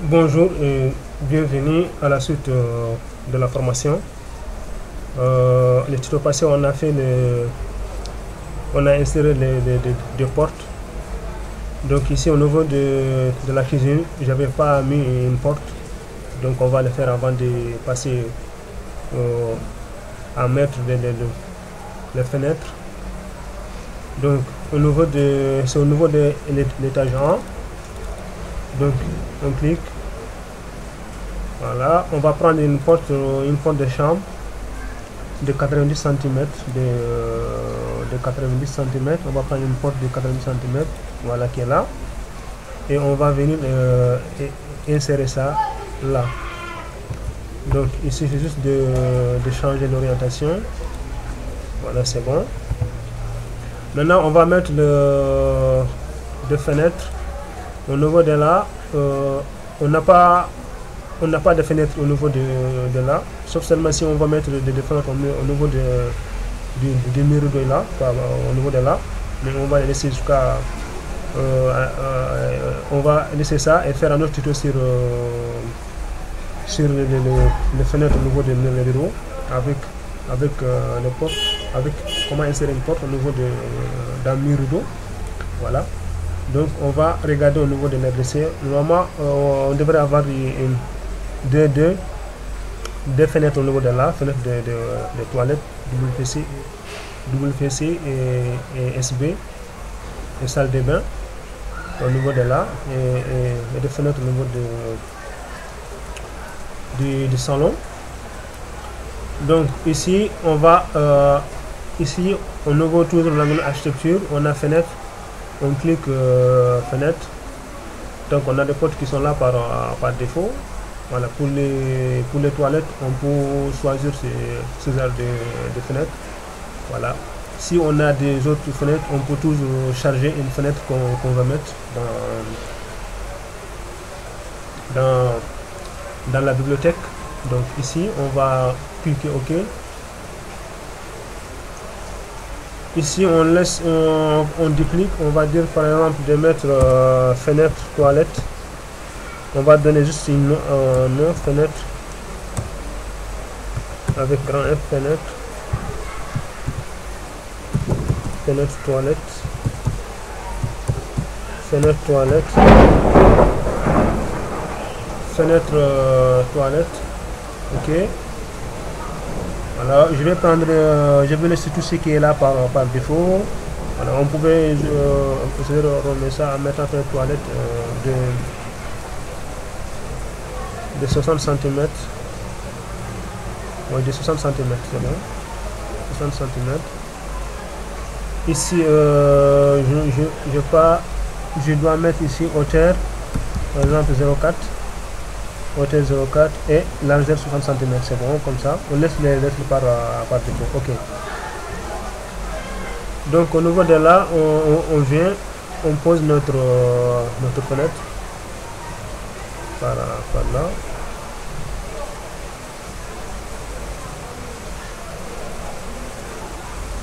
Bonjour et bienvenue à la suite de la formation. Le tuto passé, on a inséré des portes. Donc ici au niveau de la cuisine, j'avais pas mis une porte. Donc on va le faire avant de passer à mettre les fenêtres. Donc c'est au niveau de l'étage 1. Donc on clique. Voilà, on va prendre une porte de chambre de 90 cm. De 90 cm. On va prendre une porte de 90 cm. Voilà qui est là. Et on va venir insérer ça là. Donc il suffit juste de changer l'orientation. Voilà, c'est bon. Maintenant, on va mettre deux fenêtres. Au niveau de là, on n'a pas de fenêtre au niveau de là, sauf seulement si on va mettre des fenêtres au niveau du mur de là, au niveau de là. Mais on va laisser jusqu'à on va laisser ça et faire un autre tuto sur les fenêtres au niveau des rideaux avec les portes, avec comment insérer une porte au niveau d'un mur rideau. Voilà. Donc on va regarder au niveau de l'RDC. Normalement on devrait avoir deux fenêtres au niveau de la fenêtre de toilettes WC et SB et salle de bain au niveau de là et des fenêtres au niveau du salon. Donc ici on va ici au niveau toujours de la même architecture, on a fenêtre, on clique fenêtre. Donc on a des portes qui sont là par défaut. Voilà, pour les toilettes, on peut choisir ces genres de fenêtres. Voilà. Si on a des autres fenêtres, on peut toujours charger une fenêtre qu'on va mettre dans la bibliothèque. Donc ici, on va cliquer OK. Ici, on duplique. On va dire par exemple de mettre fenêtre toilette. On va donner juste une nom, fenêtre avec grand F, fenêtre toilette, fenêtre toilette. OK. Voilà, je vais laisser tout ce qui est là par défaut. Voilà, on pouvait remettre ça en mettant fenêtre toilette de 60 cm. Oui, de 60 cm, c'est bon. 60 cm. Ici, je dois mettre ici hauteur, par exemple 0,4. Hauteur 0,4 et largeur 60 cm. C'est bon, comme ça. On laisse les lettres par défaut. OK. Donc, au niveau de là, on vient, on pose notre fenêtre. Par là.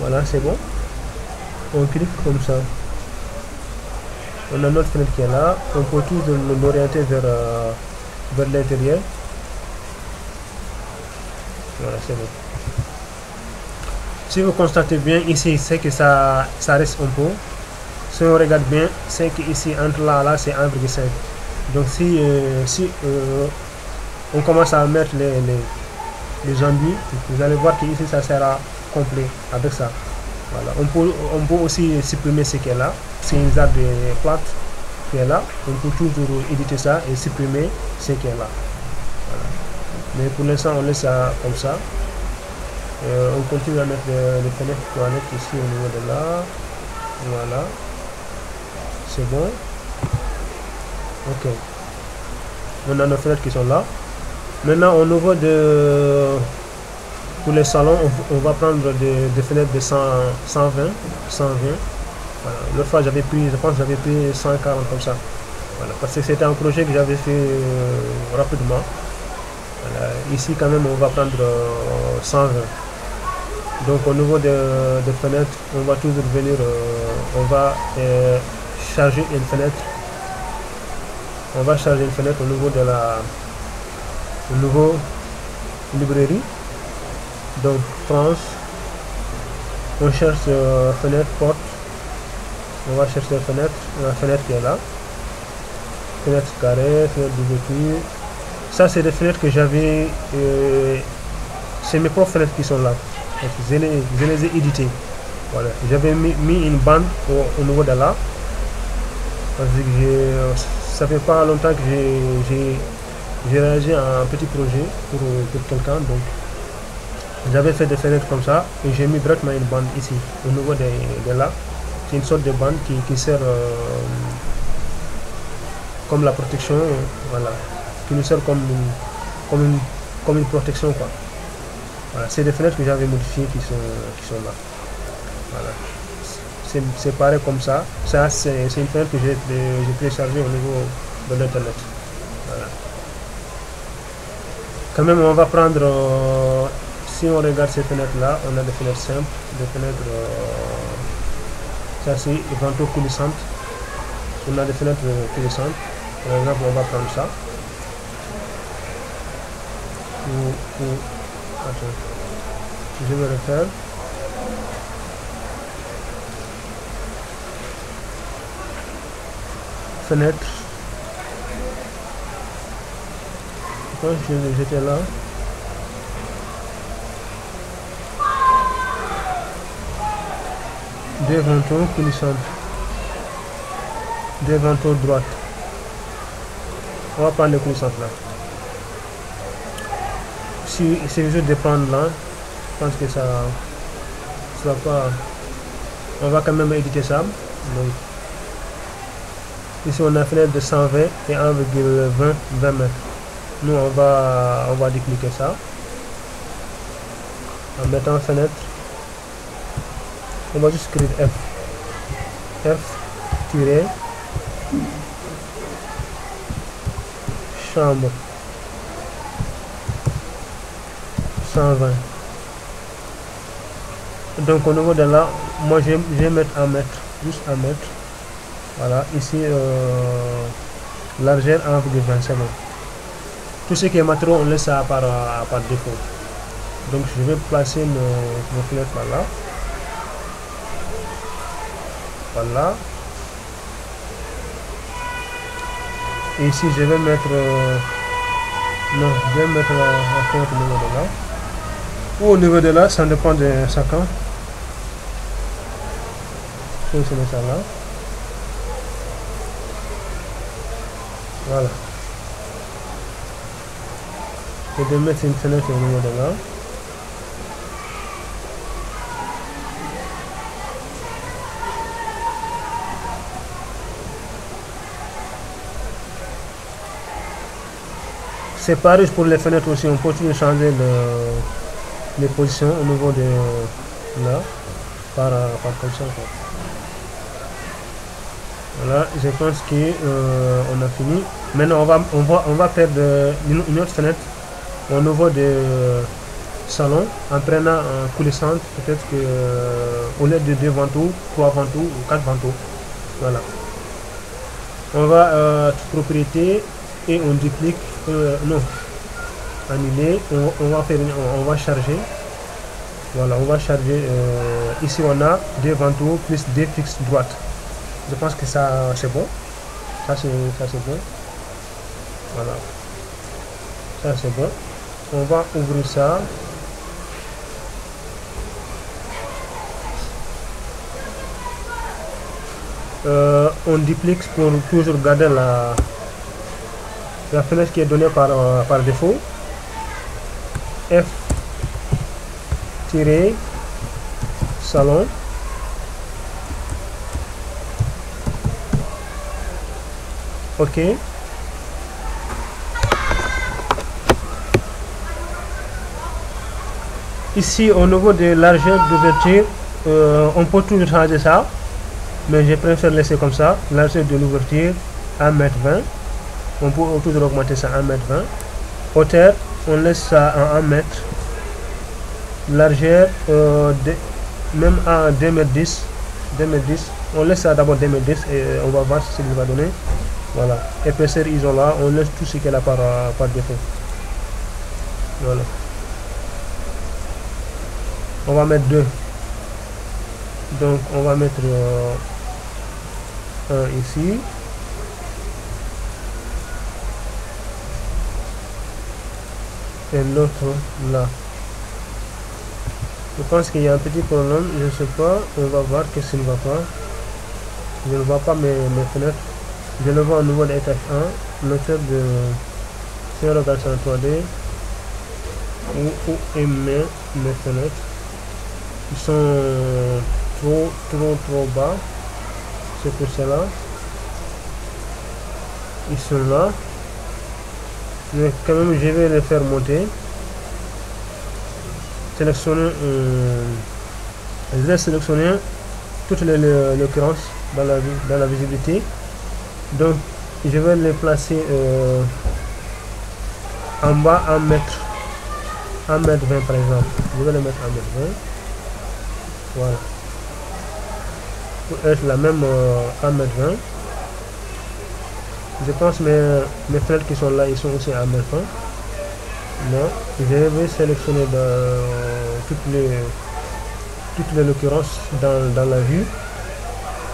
Voilà, c'est bon. On clique comme ça. On a notre fenêtre qui est là. On peut toujours l'orienter vers l'intérieur. Voilà, c'est bon. Si vous constatez bien ici, c'est que ça reste un peu. Si on regarde bien, c'est que ici entre là c'est 1,5. Donc si on commence à mettre les enduits, vous allez voir que ici ça sera complet avec ça. Voilà. On peut aussi supprimer ce qui est là. C'est une zone de plate qui est là. On peut toujours éditer ça et supprimer ce qui est là. Voilà. Mais pour l'instant on laisse ça comme ça. On continue à mettre les fenêtres toilettes ici au niveau de là. Voilà. C'est bon. OK. On a nos fenêtres qui sont là. Maintenant, au niveau pour les salons, on va prendre des fenêtres de 120. Voilà. L'autre fois, je pense que j'avais pris 140 comme ça. Voilà. Parce que c'était un projet que j'avais fait rapidement. Voilà. Ici, quand même, on va prendre 120. Donc, au niveau des fenêtres, on va toujours venir, on va charger une fenêtre on va charger une fenêtre au niveau de la librairie. Donc France, on cherche fenêtre, porte, on va chercher la fenêtre qui est là, fenêtre carrée, fenêtre d'ouverture. Ça c'est des fenêtres que j'avais, c'est mes propres fenêtres qui sont là, je les ai éditées. Voilà, j'avais mis une bande au niveau de là, parce que ça fait pas longtemps que j'ai réalisé un petit projet pour quelqu'un, donc j'avais fait des fenêtres comme ça et j'ai mis directement une bande ici au niveau de là. C'est une sorte de bande qui sert comme la protection, voilà, qui nous sert comme une protection, quoi. Voilà, c'est des fenêtres que j'avais modifiées qui sont là. Voilà, c'est pareil comme ça. Ça c'est une fenêtre que j'ai téléchargée au niveau de l'internet. Voilà. Quand même, on va prendre, si on regarde ces fenêtres là, on a des fenêtres simples, des fenêtres, ça c'est ventaux coulissantes. On a des fenêtres coulissantes. Par exemple, on va prendre ça. Attends, je vais refaire. Fenêtre. J'étais là. Des vantaux coulissantes. Des vantaux droites. On va prendre les coulissantes là. Si c'est juste de prendre là, je pense que ça va pas. On va quand même éditer ça. Donc, ici on a fenêtre de 120 et 1,20 mètres. Nous on va décliquer ça en mettant fenêtre. On va juste écrire F tiré chambre 120. Donc au niveau de là, moi je vais mettre 1 mètre, juste 1 mètre. Voilà, ici largeur 1,20, c'est bon. Tout ce qui est matériau, on laisse ça par défaut. Donc je vais placer nos fenêtres par là. Voilà. Et ici je vais mettre non, je vais mettre la fenêtre au niveau de là. Ou au niveau de là, ça dépend de chacun. Je vais mettre ça là. Voilà. Et de mettre une fenêtre au niveau de là. C'est pareil pour les fenêtres aussi, on peut toujours changer les positions au niveau de là, par comme ça. Voilà, je pense qu'on a fini. Maintenant on va faire une autre fenêtre au niveau de salon en prenant un coulissante, peut-être que au lieu de 2 vantaux, 3 vantaux ou 4 vantaux. Voilà. On va propriété et on duplique, non, annuler, on va charger. Voilà, on va charger. Ici on a 2 vantaux plus 2 fixes droites. Je pense que ça c'est bon. Ça c'est bon. Voilà. Ça c'est bon. On va ouvrir ça. On duplique pour toujours garder la fenêtre qui est donnée par défaut. F tiré salon. OK. Ici au niveau de largeur d'ouverture, on peut toujours changer ça, mais je préfère laisser comme ça. Largeur de l'ouverture 1,20 m. On peut toujours augmenter ça à 1,20 m. Hauteur, on laisse ça à 1 m. Largeur même à 2,10 m. On laisse ça d'abord 2,10 m et on va voir ce qu'il va donner. Voilà, épaisseur isola, on laisse tout ce qu'elle a par défaut. Voilà. On va mettre 2. Donc on va mettre un ici. Et l'autre là. Je pense qu'il y a un petit problème, je ne sais pas, on va voir qu'est-ce qui ne va pas. Je ne vois pas mes fenêtres. Je le vois au niveau de l'étage 1, l'auteur de si on regarde en 3D, où est mes fenêtres. Ils sont trop bas, c'est pour cela. Ils sont là. Mais quand même je vais les faire monter. Sélectionner, je vais sélectionner toutes les occurrences dans la visibilité. Donc je vais les placer en bas 1 mètre 20 par exemple. Je vais les mettre 1 mètre 20. Voilà. Pour être la même 1 mètre 20. Je pense mes fenêtres qui sont là, ils sont aussi à 1 mètre 20. Non, je vais sélectionner toutes les occurrences dans la vue.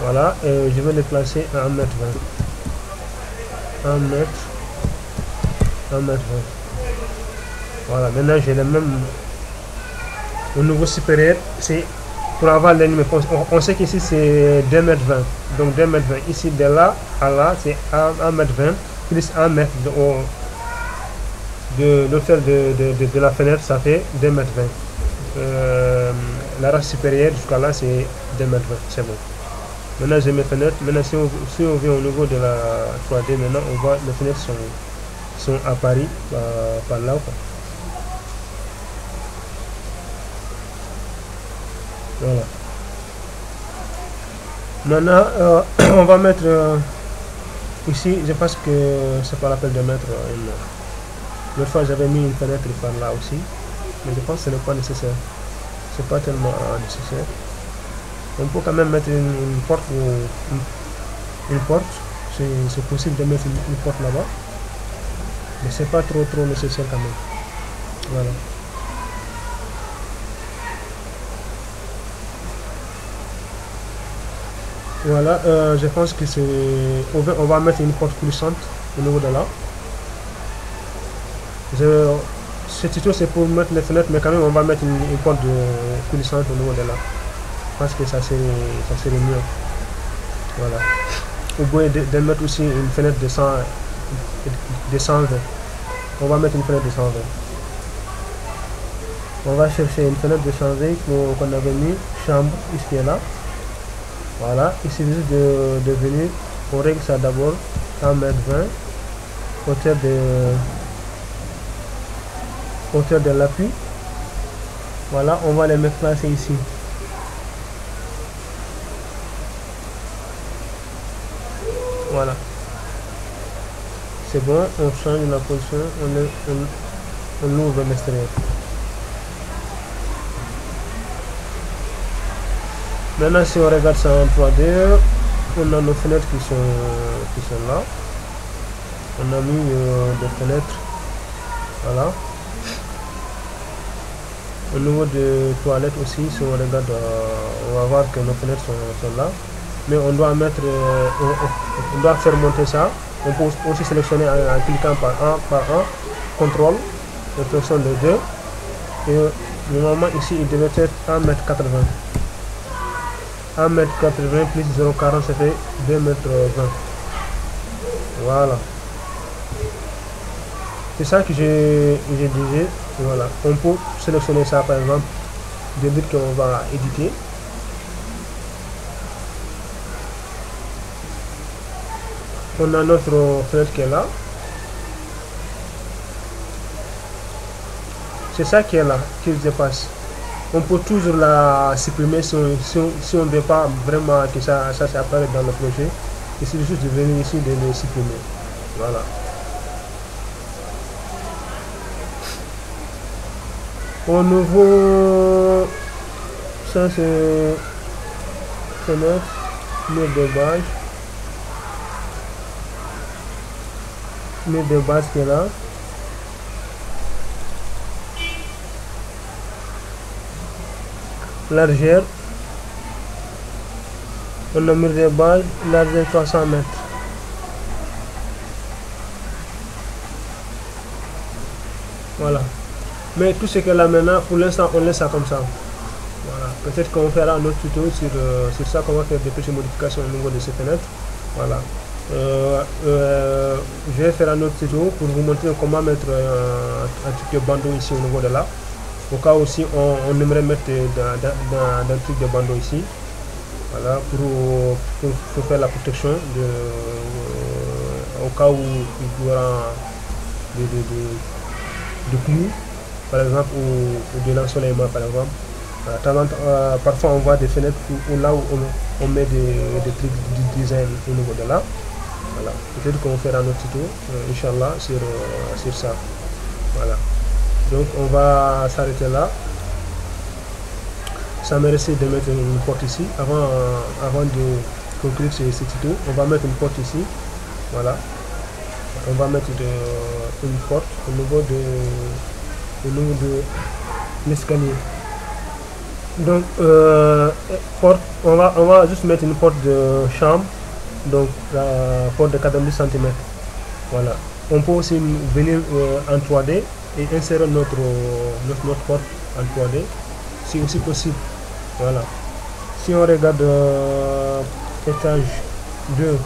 Voilà, et je vais les placer à 1 mètre 20. 1 mètre 20. Voilà, maintenant j'ai le même au niveau supérieur. C'est pour avoir l'ennemi. On sait qu'ici c'est 2 mètres 20. Donc 2 mètres 20. Ici de là à là c'est 1 mètre 20 plus 1 mètre de faire de la fenêtre, ça fait 2 mètres 20. La race supérieure jusqu'à là c'est 2 mètres 20. C'est bon. Maintenant j'ai mes fenêtres. Maintenant si on vient au niveau de la 3D, maintenant on voit les fenêtres sont à Paris par là. Quoi. Voilà. Maintenant on va mettre ici, je pense que c'est pas la peine de mettre une. L'autre fois j'avais mis une fenêtre par là aussi, mais je pense que ce n'est pas nécessaire. C'est pas tellement nécessaire. On peut quand même mettre une porte ou une porte. C'est possible de mettre une porte là-bas, mais c'est pas trop nécessaire quand même. Voilà. Voilà, je pense que c'est. On va mettre une porte coulissante au niveau de là. Ce tuto c'est pour mettre les fenêtres, mais quand même on va mettre une porte coulissante au niveau de là. Je pense que ça serait mieux. Voilà. Vous pouvez de mettre aussi une fenêtre de 120. On va mettre une fenêtre de 120. On va chercher une fenêtre de 120 qu'on avait mis, chambre, ici et là. Voilà, il suffit juste de venir, on règle ça d'abord 1 mètre 20, hauteur de l'appui. Voilà, on va les mettre placés ici. Voilà. C'est bon, on change la position, on ouvre l'extérieur. Maintenant, si on regarde ça en 3D, on a nos fenêtres qui sont là. On a mis des fenêtres. Voilà. Au niveau des toilettes aussi, si on regarde, on va voir que nos fenêtres sont là. Mais on doit mettre, on doit faire monter ça. On peut aussi sélectionner en cliquant par un, contrôle, sélection de 2. Et normalement ici, il devait être 1 mètre 80. 1 mètre 80 plus 0,40, ça fait 2 mètres 20. Voilà. C'est ça que je disais. Voilà. On peut sélectionner ça par exemple, de dire qu'on va éditer. On a notre fenêtre qui est là. C'est ça qui est là, qui se dépasse. On peut toujours la supprimer si on ne veut pas vraiment que ça apparaît dans le projet. Il suffit juste de venir ici de le supprimer. Voilà. Au nouveau, ça c'est fenêtre, mur de base. mur de base qui est là. Largeur, on a mur de base, largeur 300 mètres. Voilà. Mais tout ce que là maintenant, pour l'instant, on laisse ça comme ça. Voilà. Peut-être qu'on fera un autre tuto sur ça, comment faire des petites modifications au niveau de ces fenêtres. Voilà. Je vais faire un autre tuto pour vous montrer comment mettre un truc de bandeau ici au niveau de là. Au cas où aussi on aimerait mettre d'un truc de bandeau ici. Voilà, pour faire la protection au cas où il y aura de pluie, par exemple, ou de l'ensoleillement, par exemple. Parfois on voit des fenêtres où là où on met des trucs de design au niveau de là. Voilà, peut-être qu'on fera un autre tuto, Inch'Allah, sur ça. Voilà, donc on va s'arrêter là. Ça me restait de mettre une porte ici. Avant de conclure ce tuto, on va mettre une porte ici. Voilà, on va mettre une porte au niveau de l'escalier. Donc porte, on va juste mettre une porte de chambre, donc la porte de 90 cm. Voilà, on peut aussi venir en 3D et insérer notre porte en 3D si aussi possible. Voilà, si on regarde étage 2,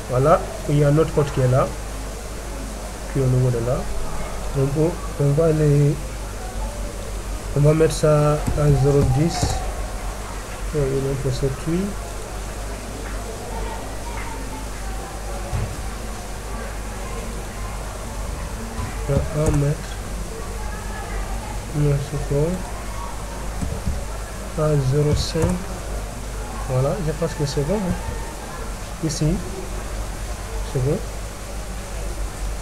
voilà, il y a notre porte qui est là, qui est au niveau de là. Donc on va mettre ça à 0,10 et on peut s'appuyer. À 1 mètre, à 0,5. Voilà, je pense que c'est bon. Ici, c'est bon.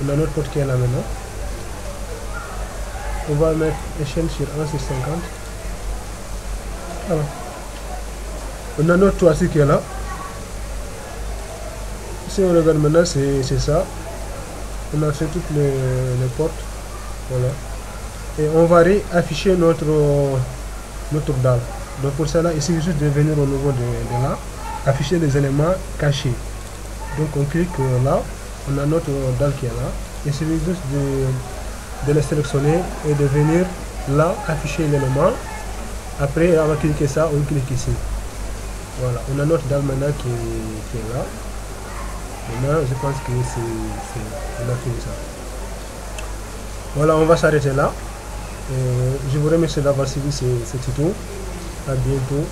On a notre porte qui est là maintenant. On va mettre l'échelle sur 1 sur 50. Voilà. On a notre toit qui est là. Si on regarde maintenant, c'est ça. On a fait toutes les portes. Voilà. Et on va réafficher notre dalle. Donc pour cela, il suffit juste de venir au niveau de là, afficher les éléments cachés. Donc on clique là, on a notre dalle qui est là. Il suffit juste de les sélectionner et de venir là, afficher l'élément. Après, on va cliquer ça, on clique ici. Voilà, on a notre dalle maintenant qui est là. Maintenant, je pense que on a fini ça. Voilà, on va s'arrêter là. Je vous remercie d'avoir suivi ce tuto. À bientôt.